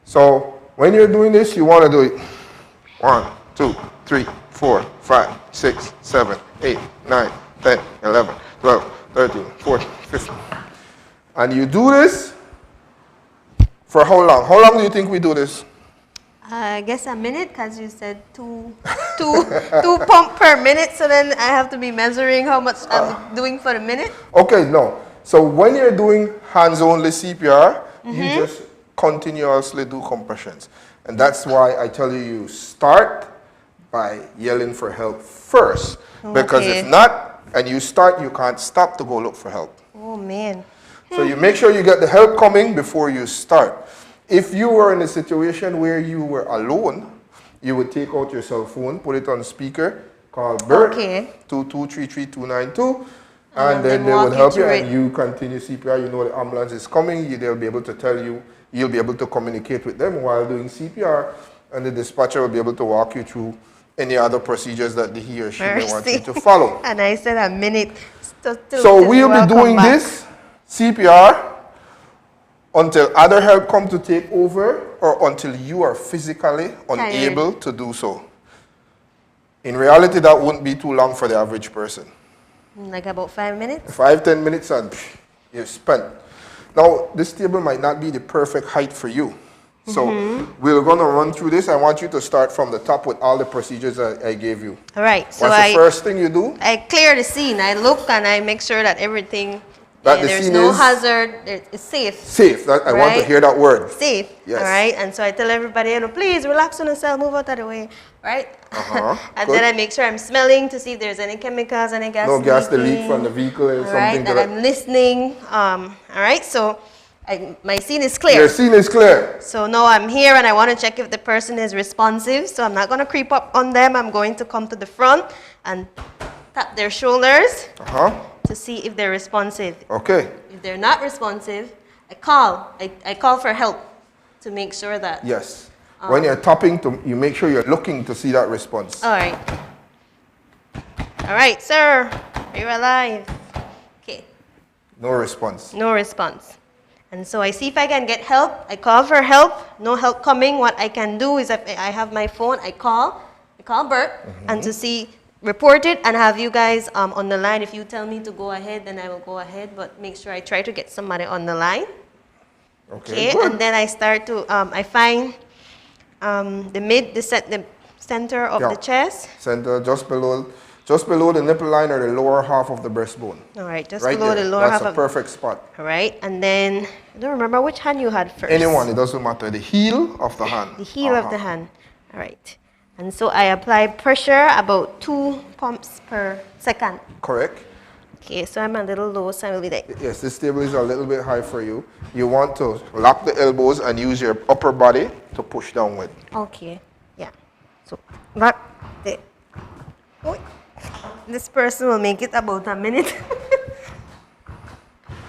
So when you're doing this, you want to do it 1, 2, 3, 4, 5, 6, 7, 8, 9, 10, 11, 12, 13, 14, 15. And you do this For how long? How long do you think we do this? I guess a minute, because you said two pump per minute, so then I have to be measuring how much I'm doing for the minute. Okay, no. So when you're doing hands-only CPR, you just continuously do compressions. And that's why I tell you start by yelling for help first. Because if not, and you start, you can't stop to go look for help. Oh, man. So you make sure you get the help coming before you start. If you were in a situation where you were alone, you would take out your cell phone, put it on speaker, call B.E.R.T 2233292, and then they will help you and you continue CPR. You know the ambulance is coming, they'll be able to tell you, you'll be able to communicate with them while doing CPR, and the dispatcher will be able to walk you through any other procedures that he or she may want you to follow. And I said a minute. So we'll be doing this CPR until other help come to take over or until you are physically unable to do so. In reality, that wouldn't be too long for the average person. Like about 5 minutes? 5-10 minutes and you're spent. Now, this table might not be the perfect height for you. So we're going to run through this. I want you to start from the top with all the procedures that I gave you. All right. So what's the first thing you do? I clear the scene. I look and I make sure that everything, there's no hazard, it's safe. Safe. I want to hear that word. Safe. Yes. All right. And so I tell everybody, please relax on yourself, move out of the way. Right? And then I make sure I'm smelling to see if there's any chemicals, any gas. No gas leak from the vehicle or something. Right. And I'm listening. All right. So my scene is clear. Your scene is clear. So now I'm here and I want to check if the person is responsive. So I'm not going to creep up on them. I'm going to come to the front and tap their shoulders to see if they're responsive. Okay. If they're not responsive, I call. I call for help to make sure that. Yes. When you're tapping, you make sure you're looking to see that response. All right. All right, sir. Are you alive? Okay. No response. No response. And so I see if I can get help. I call for help. No help coming. What I can do is if I have my phone, I call B.E.R.T and to see, report it and have you guys on the line. If you tell me to go ahead, then I will go ahead. But make sure I try to get somebody on the line. Okay. And then I start to, I find the center of the chest. Center, just below the nipple line or the lower half of the breastbone. All right, just below the lower half. That's a perfect spot. All right, and then I don't remember which hand you had first. Anyone, it doesn't matter. The heel of the hand. The heel of the hand. All right. And so I apply pressure about 2 pumps per second. Correct. Okay, so I'm a little low, so I will be like. Yes, this table is a little bit high for you. You want to lock the elbows and use your upper body to push down with. Okay, yeah. So lock the. This person will make it about a minute.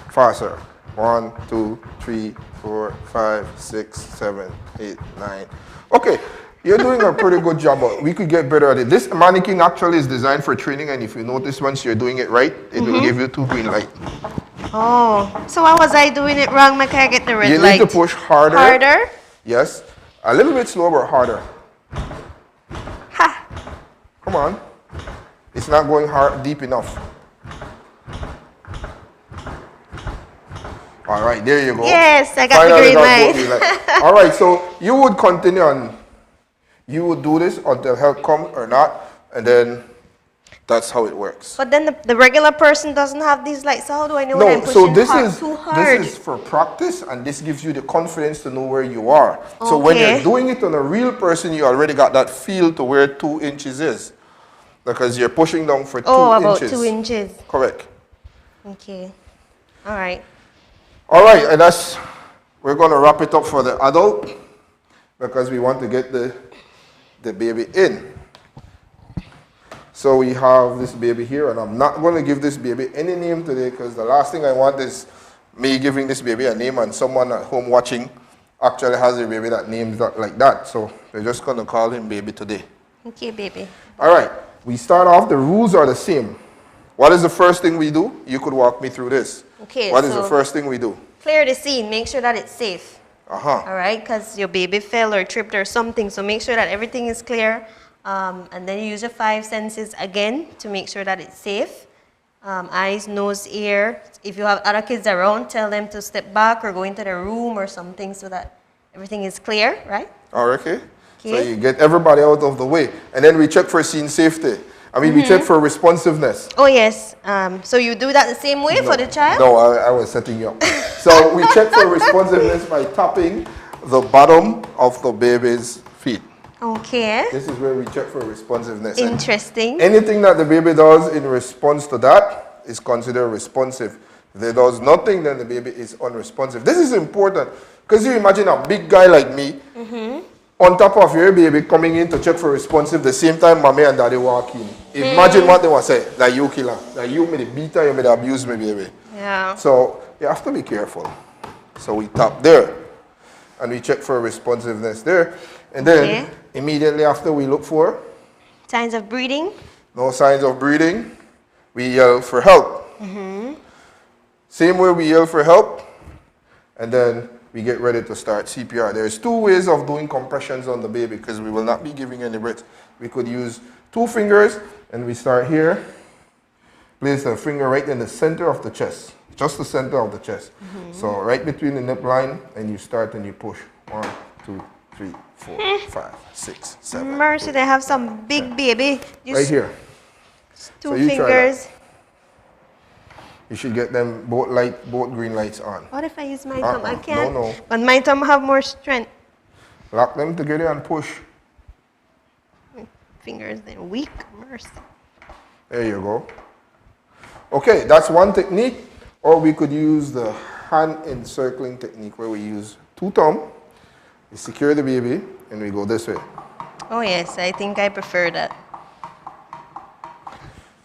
Faster. 1, 2, 3, 4, 5, 6, 7, 8, 9. Okay, you're doing a pretty good job. We could get better at it. This mannequin actually is designed for training, and if you notice, once you're doing it right, it will give you 2 green lights. Oh, so why was I doing it wrong? Can I get the red light? You need to push harder. Harder? Yes. A little bit slower, but harder. Ha! Come on. It's not going hard, deep enough. All right, there you go. Yes, I got the green light. All right, so you would continue on. You would do this until help comes or not, and then that's how it works. But then the regular person doesn't have these lights. So how do I know when I'm pushing too hard? This is for practice, and this gives you the confidence to know where you are. So when you're doing it on a real person, you already got that feel to where 2 inches is. Because you're pushing down for 2 inches. Oh, about 2 inches. Correct. Okay. All right. All right, and we're going to wrap it up for the adult because we want to get the baby in. So we have this baby here, and I'm not going to give this baby any name today because the last thing I want is me giving this baby a name and someone at home watching actually has a baby that names that like that. So we're just going to call him baby today. Okay, baby. All right. We start off, the rules are the same. What is the first thing we do? You could walk me through this. Okay. What is the first thing we do? Clear the scene. Make sure that it's safe. All right, because your baby fell or tripped or something. So make sure that everything is clear. And then you use your 5 senses again to make sure that it's safe. eyes, nose, ear. If you have other kids around, tell them to step back or go into the room or something so that everything is clear, right? Oh, okay. So Okay. you get everybody out of the way. And then we check for scene safety. I mean, we check for responsiveness. Oh, yes. So you do that the same way for the child? No, I was setting you up. So we check for responsiveness by tapping the bottom of the baby's feet. Okay. This is where we check for responsiveness. And Interesting. anything that the baby does in response to that is considered responsive. If they does nothing, then the baby is unresponsive. This is important because you imagine a big guy like me on top of your baby coming in to check for responsive the same time mommy and daddy walk in. Imagine what they will say, that you killer, that you made a beater, you made abuse me, baby. Yeah. So you have to be careful. So we tap there and we check for responsiveness there. And then immediately after we look for signs of breathing. No signs of breathing, we yell for help. Same way we yell for help, and then we get ready to start CPR. There's 2 ways of doing compressions on the baby because we will not be giving any breath. We could use 2 fingers, and we start here. Place the finger right in the center of the chest, just the center of the chest. So right between the nip line, and you start and you push. 1, 2, 3, 4, 5, 6, 7. Mercy, they have some big baby. Right here. 2 So you try fingers. You should get them both green lights on. What if I use my thumb? I No, can't. no. But my thumb have more strength. Lock them together and push. Fingers then weak. Mercy. There you go. Okay, that's one technique. Or we could use the hand encircling technique where we use 2 thumbs, we secure the baby, and we go this way. Oh yes, I think I prefer that.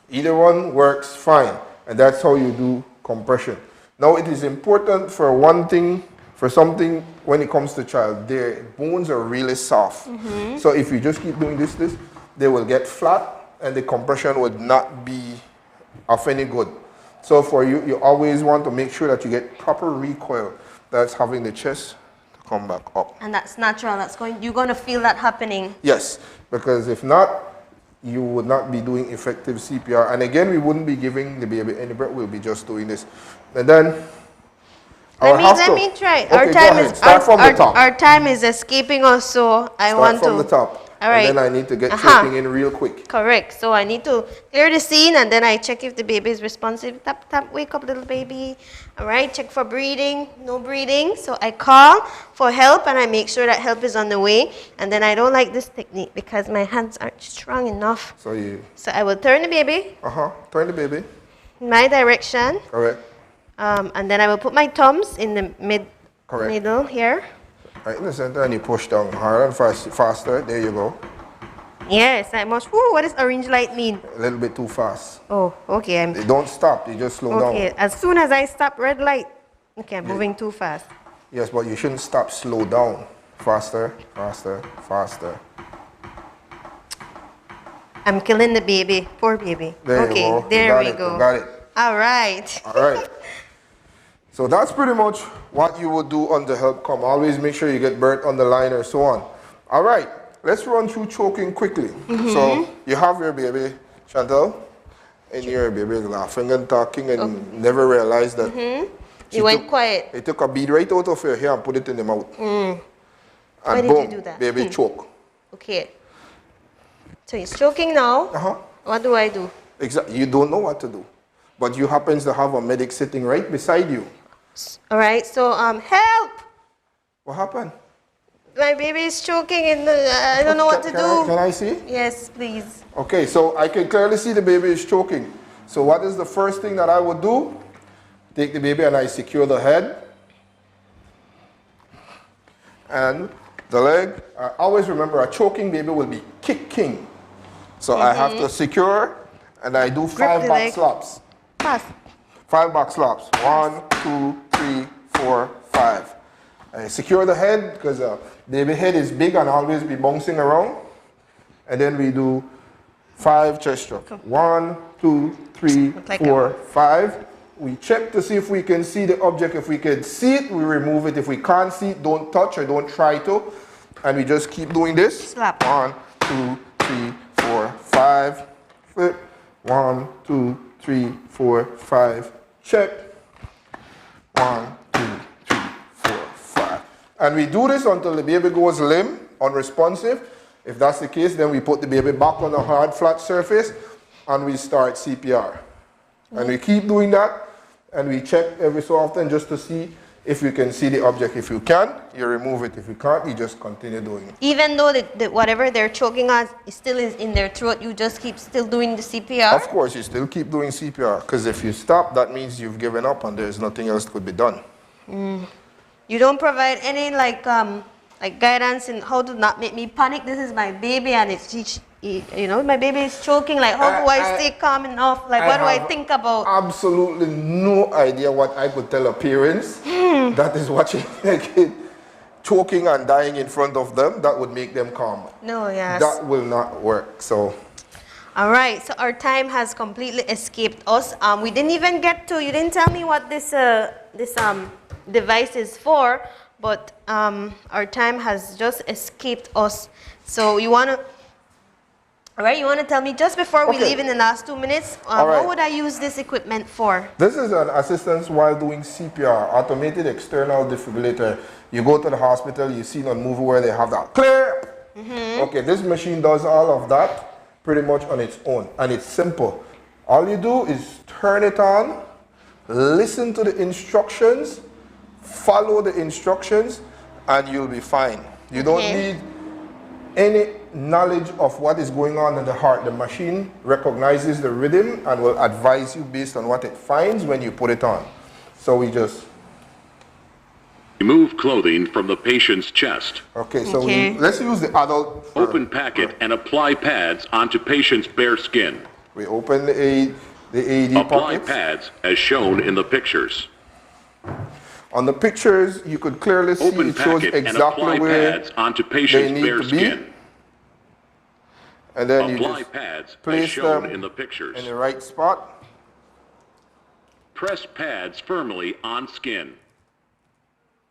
Either one works fine, and that's how you do compression. Now it is important for something when it comes to child, their bones are really soft. So if you just keep doing this, they will get flat and the compression would not be of any good. So for you, you always want to make sure that you get proper recoil. That's having the chest to come back up. And that's natural. You're going to feel that happening. Yes, because if not, you would not be doing effective CPR. And again, we wouldn't be giving the baby any breath. We'll be just doing this. And then let me try. Okay, start from the top. Our time is escaping us, so I want to. Start from the top. All right. And then I need to get choking in real quick. Correct. So I need to clear the scene, and then I check if the baby is responsive. Tap, tap, wake up, little baby. All right. Check for breathing. No breathing. So I call for help, and I make sure that help is on the way. And then I don't like this technique because my hands aren't strong enough. So I will turn the baby. Turn the baby. In my direction. Correct. And then I will put my thumbs in the middle here. Right in the center, and you push down harder and faster. There you go. Yes, I must. What does orange light mean? A little bit too fast. Oh, okay. They don't stop. You just slow down. Okay, as soon as I stop red light. Okay, I'm moving too fast. Yes, but you shouldn't stop. Slow down. Faster, faster, faster. I'm killing the baby. Poor baby. There you go. There we go. You got it. All right. All right. So that's pretty much what you would do on the help come. Always make sure you get B.E.R.T on the line or so on. All right, let's run through choking quickly. So you have your baby, Chantal, and your baby is laughing and talking and never realized that. You went quiet. They took a bead right out of your hair and put it in the mouth. And Why did boom, you do that? baby choke. Okay. So he's choking now. What do I do? Exactly. You don't know what to do. But you happen to have a medic sitting right beside you. All right, so help! What happened? My baby is choking and I don't know what to do. Can I see? Yes, please. Okay, so I can clearly see the baby is choking. So what is the first thing that I would do? Take the baby and I secure the head and the leg. Always remember, a choking baby will be kicking. So I have to secure and I do 5 back slaps. Fast. 5 back slaps. 1, 2, 3, 4, 5. I secure the head because the baby head is big and always be bouncing around. And then we do 5 chest strokes. 1, 2, 3, 4, 5. We check to see if we can see the object. If we can see it, we remove it. If we can't see it, don't touch or don't try to. And we just keep doing this. Slap. 1, 2, 3, 4, 5. Flip. 1, 2, 3, 4, 5. Check. 1, 2, 3, 4, 5. And we do this until the baby goes limp, unresponsive. If that's the case, then we put the baby back on a hard, flat surface and we start CPR. And we keep doing that and we check every so often just to see if you can see the object. If you can, you remove it. If you can't, you just continue doing it. Even though whatever they're choking on still is in their throat, you just keep still doing the CPR? Of course, you still keep doing CPR because if you stop, that means you've given up and there's nothing else that could be done. You don't provide any like guidance in how to not make me panic. This is my baby and it's, you know, my baby is choking. Like, how do I stay calm enough? Like, what do I think about? Absolutely no idea what I could tell a parents that is watching their kid choking and dying in front of them. That would make them calm. No, yes. That will not work. So. All right. So our time has completely escaped us. We didn't even get to. You didn't tell me what this device is for. But our time has just escaped us. So you want to, all right, you want to tell me just before we leave in the last 2 minutes, what would I use this equipment for? This is an assistance while doing CPR, automated external defibrillator. You go to the hospital, you see on movie where they have that clear. Okay, this machine does all of that pretty much on its own. And it's simple. All you do is turn it on, listen to the instructions, follow the instructions, and you'll be fine. You don't need any knowledge of what is going on in the heart. The machine recognizes the rhythm and will advise you based on what it finds when you put it on. So we just remove clothing from the patient's chest. Okay, so let's use the adult. Open packet and apply pads onto patient's bare skin. We open the AED apply pockets. pads as shown in the pictures. On the pictures, you could clearly see Open it shows packet exactly and apply where pads onto they patient's need bare to be. skin. And then you Apply just pads as place shown them in the pictures. in the right spot. Press pads firmly on skin.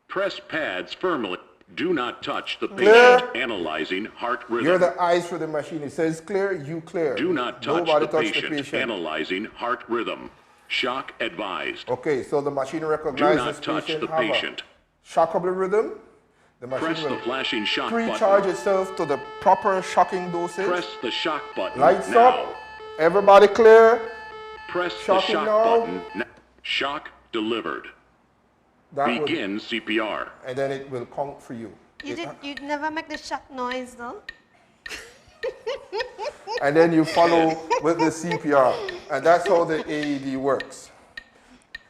Press pads firmly. Do not touch the patient. Analyzing heart rhythm. You're the eyes for the machine. It says clear, you clear. Do not touch Nobody the touch patient. the patient. Analyzing heart rhythm. Shock advised. Okay, so the machine Do recognizes not touch the have a patient. shockable rhythm. The machine Press the will flashing shock pre-charge button. itself to the proper shocking dosage. Press the shock button Lights now. up. Everybody clear. Press Shocking the shock now. button. Shock delivered. That Begin CPR. and then it will count for you. You'd never make the shock noise though. And then you follow with the CPR. And that's how the AED works.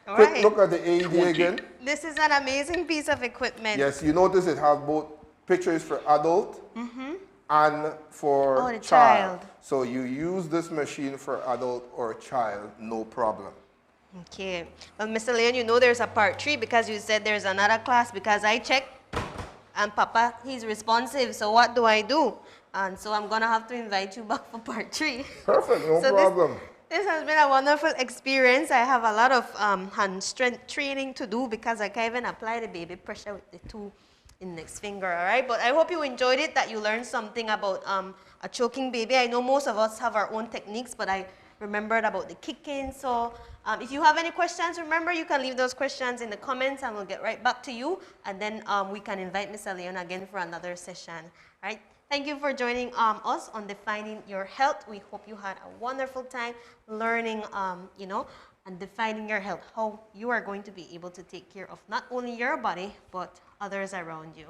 All Quick right. look at the AED again. This is an amazing piece of equipment. Yes, you notice it has both pictures for adult and for the child. child. So you use this machine for adult or child, no problem. Okay. Well, Mr. Leon, you know there's a part 3 because you said there's another class because I checked and Papa, he's responsive. So what do I do? And so I'm going to have to invite you back for part 3. Perfect, no problem. This has been a wonderful experience. I have a lot of hand strength training to do because I can't even apply the baby pressure with the 2 index finger, all right? But I hope you enjoyed it, that you learned something about a choking baby. I know most of us have our own techniques, but I remembered about the kicking. So if you have any questions, remember you can leave those questions in the comments and we'll get right back to you. And then we can invite Mr. Leon again for another session, all right? Thank you for joining us on Defining Your Health. We hope you had a wonderful time learning, you know, and defining your health, how you are going to be able to take care of not only your body, but others around you.